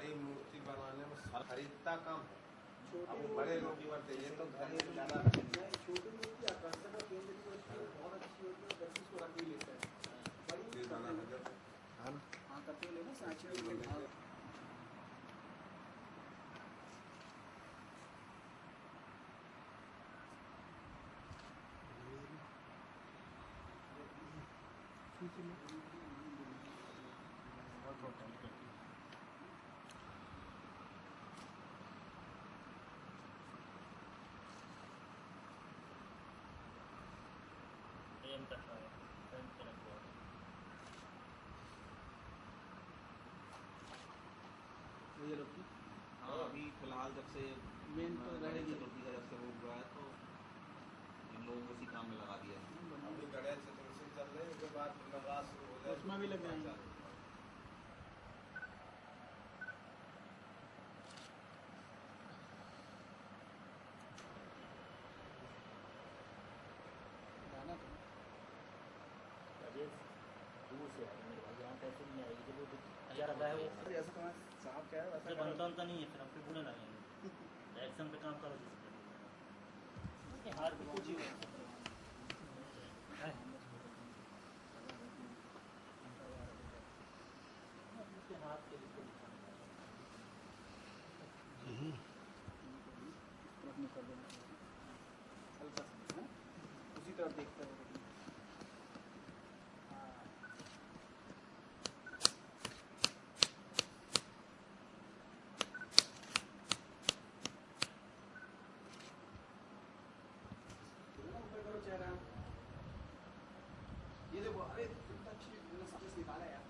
बड़ी मूर्ति बनाने में खरीदता कम है। अब वो बड़े लोग ही बनते, ये तो घर में ज्यादा छोटी मूर्ति आकर्षण का केंद्र भी होती है, बहुत अच्छी होती है, व्यक्ति उसको रख भी लेता है। बड़ी हाँ करते हुए लेना साक्षी ये लोग की हाँ अभी फिलहाल जब से मेन तो गणेश चतुर्थी का जब से वो हुआ है तो इन लोगों को उसी काम में लगा दिया है। अभी गणेश चतुर्थी चल रही है, उसके बाद नवरात्र शुरू हो जाए, उसमें भी लग जाएंगे। दूर से आएगा मेरे भाई, यहाँ पैसे नहीं आएगी जब वो क्या रखा है वो जैसा तुम्हारा साहब क्या है वैसा बनता उनका नहीं है, फिर हम पे बुरे लगेंगे। एक्शन पे काम करो जिससे हार भी कुछ ही है। हाथ के लिए हल्का सा उसी तरफ देखते रहो। ये देखो, अरे कितना अच्छी सर्विस निकाला है यार,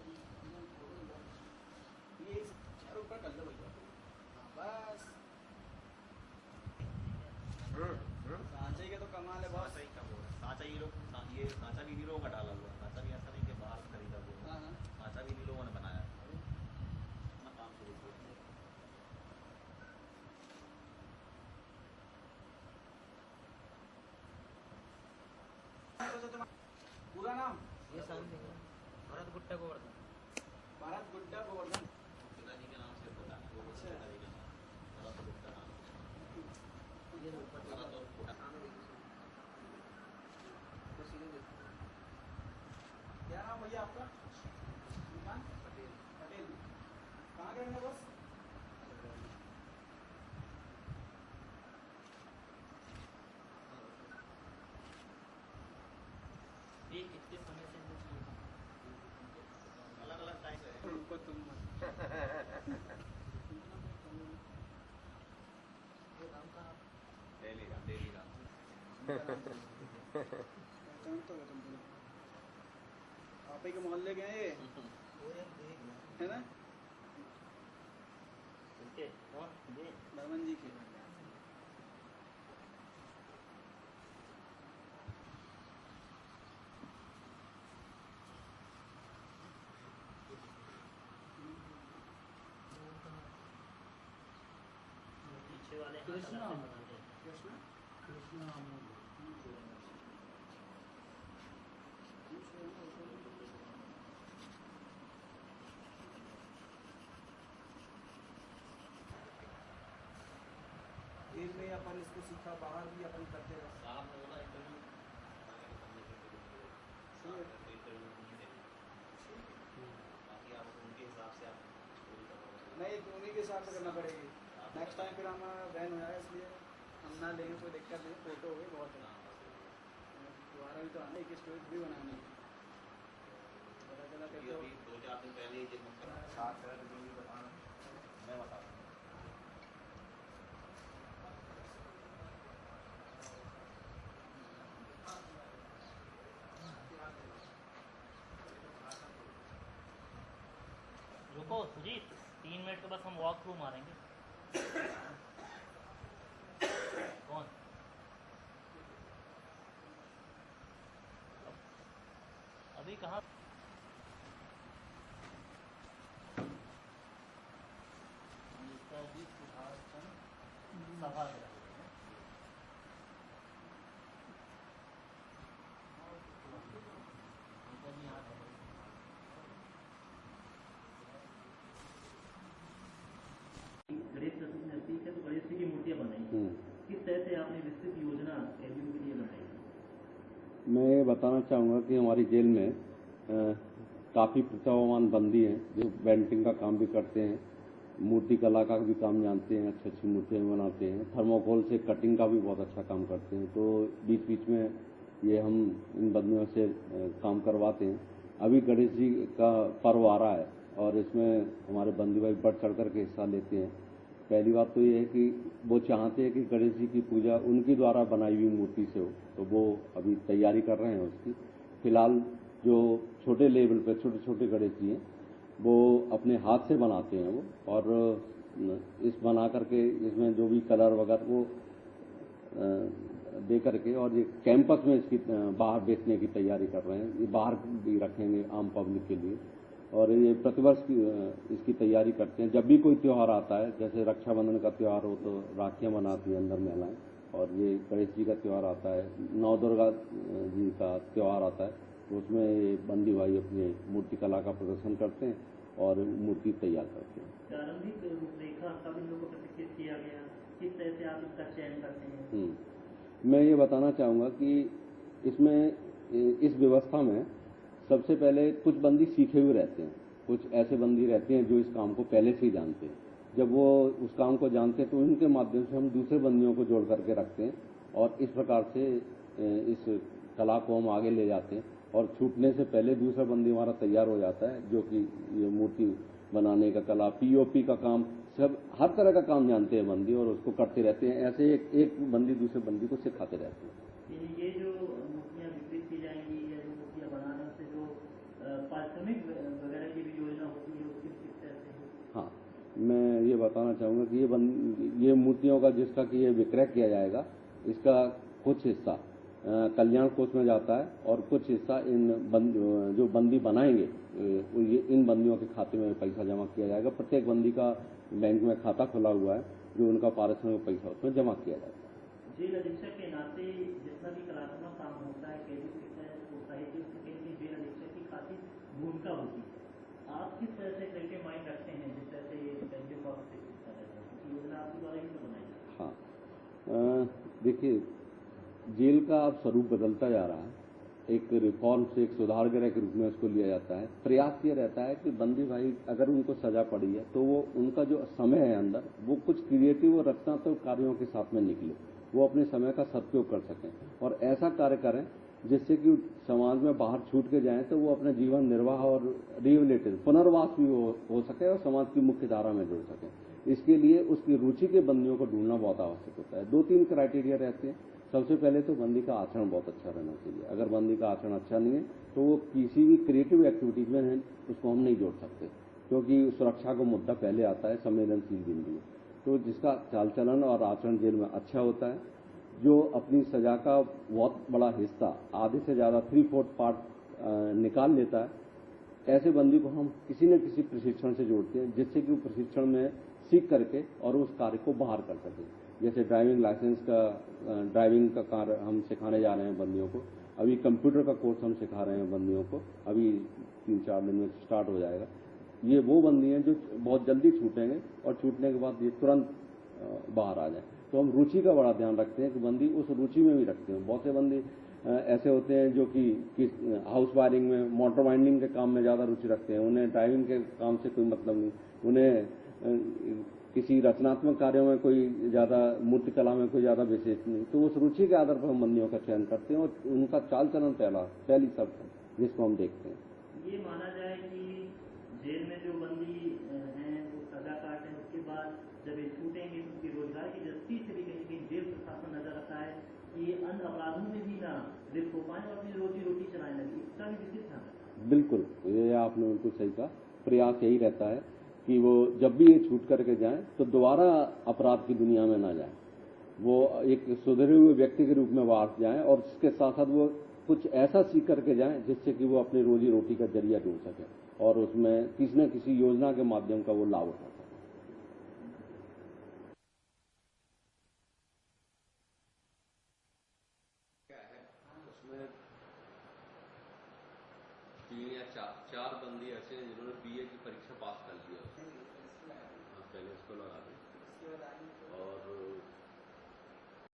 ये चारों ऊपर कर दो भैया बस। सांचे के तो कमाल है बहुत। साँचा ही का वो है, साँचा ये लोग, ये साँचा भी इन्हीं लोगों का डाला हुआ है। साँचा भी ऐसा नहीं कि बाहर खरीदा हुआ है, साँचा भी इन्हीं लोगों ने बनाया है। अपना काम शुरू किया। पूरा नाम ये सामने भरत गुट्टा गोवर्धन। भारत गुड्डा गोवर्धन पिताजी के नाम से होता है वो, अच्छा। पिताजी का नाम भरत गुप्ता नाम। ये भरत और गुप्ता। क्या नाम भैया आपका? दुकान पटेल। पटेल कहाँ के रहने बस? ये कितने समय से अलग अलग टाइप से उनको तुम डेली राम डेली राम। पहचान तो तुम आप ही के मोहल्ले के हैं ये, है ना? बर्मन जी के। पीछे वाले कृष्णा कृष्णा कृष्णा देश में अपन इसको सीखा, बाहर भी अपन करते रहे। साहब ने बोला इंटरव्यू बाकी आप उनके हिसाब से आप नहीं तो उन्हीं के हिसाब से करना पड़ेगी। नेक्स्ट टाइम फिर हम बैन हो जाएगा, इसलिए हम ना लेंगे, कोई दिक्कत नहीं। फोटो हो गई बहुत है, दोबारा भी तो आना, एक स्टोरी भी बनानी है। पता चला अभी कहते हो 2-4 दिन पहले ही जब साथ है तो भी बताना, मैं बता दूँ। रुको सुजीत, 3 मिनट के बस हम वॉक थ्रू मारेंगे। कौन अभी कहाँ? सभा गणेश चतुर्थी नजदीक है तो गणेश जी की मूर्तियाँ बनाई, किस तरह से आपने विस्तृत योजना एलबीयू के लिए बनाई? मैं ये बताना चाहूँगा कि हमारी जेल में काफ़ी प्रतिभावान बंदी हैं जो पेंटिंग का काम भी करते हैं, मूर्ति कला का भी काम जानते हैं, अच्छी अच्छी मूर्तियाँ बनाते हैं, थर्मोकोल से कटिंग का भी बहुत अच्छा काम करते हैं। तो बीच बीच में ये हम इन बंदियों से काम करवाते हैं। अभी गणेश जी का पर्व आ रहा है और इसमें हमारे बंदी भाई बढ़ चढ़ करके हिस्सा लेते हैं। पहली बात तो ये है कि वो चाहते हैं कि गणेश जी की पूजा उनकी द्वारा बनाई हुई मूर्ति से हो, तो वो अभी तैयारी कर रहे हैं उसकी। फिलहाल जो छोटे लेवल पे छोटे छोटे गणेश जी हैं वो अपने हाथ से बनाते हैं वो, और इस बना करके इसमें जो भी कलर वगैरह वो दे करके और ये कैंपस में इसकी बाहर बेचने की तैयारी कर रहे हैं। ये बाहर भी रखेंगे आम पब्लिक के लिए, और ये प्रतिवर्ष इसकी तैयारी करते हैं। जब भी कोई त्यौहार आता है, जैसे रक्षाबंधन का त्यौहार हो तो राखियाँ बनाती हैं अंदर महिलाएं, और ये गणेश जी का त्यौहार आता है, नवदुर्गा जी का त्यौहार आता है, तो उसमें ये बंदी भाई अपनी मूर्ति कला का प्रदर्शन करते हैं और मूर्ति तैयार करते हैं। प्रारंभिक रूपरेखा कब इन लोगों को प्रशिक्षित किया गया, किस तरह से आप इसका चयन करते हैं? मैं ये बताना चाहूँगा कि इसमें इस व्यवस्था में सबसे पहले कुछ बंदी सीखे हुए रहते हैं, कुछ ऐसे बंदी रहते हैं जो इस काम को पहले से ही जानते हैं। जब वो उस काम को जानते हैं तो उनके माध्यम से हम दूसरे बंदियों को जोड़ करके रखते हैं और इस प्रकार से इस कला को हम आगे ले जाते हैं, और छूटने से पहले दूसरा बंदी हमारा तैयार हो जाता है जो कि ये मूर्ति बनाने का कला, पीओपी का काम, सब हर तरह का काम जानते हैं बंदी और उसको करते रहते हैं। ऐसे एक बंदी दूसरे बंदी को सिखाते रहते हैं। ये जो मूर्तियाँ विकसित की जाएंगी या जो मूर्तियाँ बनाने से जो पारिश्रमिक वगैरह की भी योजना होती है उसकी किस तरह से? हाँ, मैं ये बताना चाहूँगा कि ये मूर्तियों का जिसका कि ये विक्रय किया जाएगा, इसका कुछ हिस्सा कल्याण कोष में जाता है और कुछ हिस्सा जो बंदी बनाएंगे ये इन बंदियों के खाते में पैसा जमा किया जाएगा। प्रत्येक बंदी का बैंक में खाता खुला हुआ है, जो उनका पारिश्रमिक पैसा उसमें जमा किया जाएगा। जेल अधीक्षक के नाते जितना भी कलात्मक काम होता है, कैदी सोसाइटी, उसमें कहीं जेल अधीक्षक की खासी भूमिका होती है। आप किस तरह से क्रिएटिव माइंड रखते हैं जिस तरह से ये कैदियों को योजना आपके द्वारा ही तो बनाई? हाँ, देखिए, जेल का अब स्वरूप बदलता जा रहा है। एक रिफॉर्म से एक सुधार गृह के रूप में उसको लिया जाता है। प्रयास ये रहता है कि बंदी भाई अगर उनको सजा पड़ी है तो वो उनका जो समय है अंदर वो कुछ क्रिएटिव और रचनात्मक कार्यों के साथ में निकले, वो अपने समय का सदुपयोग कर सकें और ऐसा कार्य करें जिससे कि समाज में बाहर छूट के जाएं तो वो अपने जीवन निर्वाह और रिहेबिलिटेशन पुनर्वास भी हो सके और समाज की मुख्य धारा में जुड़ सके। इसके लिए उसकी रुचि के बंदियों को ढूंढना बहुत आवश्यक होता है। 2-3 क्राइटेरिया रहते हैं। सबसे पहले तो बंदी का आचरण बहुत अच्छा रहना चाहिए। अगर बंदी का आचरण अच्छा नहीं है तो वो किसी भी क्रिएटिव एक्टिविटीज में है उसको हम नहीं जोड़ सकते, क्योंकि सुरक्षा का मुद्दा पहले आता है, संवेदनशील बिंदु। तो जिसका चाल चलन और आचरण जेल में अच्छा होता है, जो अपनी सजा का बहुत बड़ा हिस्सा, आधे से ज़्यादा 3/4 पार्ट निकाल लेता है, ऐसे बंदी को हम किसी न किसी प्रशिक्षण से जोड़ते हैं जिससे कि वो प्रशिक्षण में सीख करके और उस कार्य को बाहर कर सके। जैसे ड्राइविंग लाइसेंस का ड्राइविंग का कार्य हम सिखाने जा रहे हैं बंदियों को। अभी कंप्यूटर का कोर्स हम सिखा रहे हैं बंदियों को, अभी 3-4 दिन में स्टार्ट हो जाएगा। ये वो बंदी हैं जो बहुत जल्दी छूटेंगे और छूटने के बाद ये तुरंत बाहर आ जाए। तो हम रुचि का बड़ा ध्यान रखते हैं कि बंदी उस रुचि में भी रखते हैं। बहुत से बंदी ऐसे होते हैं जो कि हाउस वायरिंग में, मोटर वाइंडिंग के काम में ज़्यादा रुचि रखते हैं, उन्हें ड्राइविंग के काम से कोई मतलब नहीं, उन्हें किसी रचनात्मक कार्यों में कोई ज़्यादा, मूर्ति कला में कोई ज़्यादा विशेष नहीं। तो उस रुचि के आधार पर हम बंदियों का चयन करते हैं और उनका चाल चलन पहली सब जिसको हम देखते हैं। ये माना जाए कि जेल में जो बंदी हैं वो सजा काटें, उसके बाद जब ये छूटेंगे तो उनकी रोजगार की दृष्टि से भी कहीं जेल प्रशासन नजर रखता है कि अन्य अपराधों में भी ना लिप्त हो पाए और अपनी रोजी चलाने लगे, इसका भी विशेष ध्यान रखता है। बिल्कुल, ये आपने बिल्कुल सही कहा। प्रयास यही रहता है कि वो जब भी ये छूट करके जाएं तो दोबारा अपराध की दुनिया में ना जाएं, वो एक सुधरे हुए व्यक्ति के रूप में बाहर जाएं और इसके साथ साथ वो कुछ ऐसा सीख करके जाएं जिससे कि वो अपनी रोजी रोटी का जरिया ढूंढ सके और उसमें किसी न किसी योजना के माध्यम का वो लाभ उठा सके। क्या है उसमें 3 या 4 बंदी ऐसे हैं जिन्होंने BA की परीक्षा पास कर ली है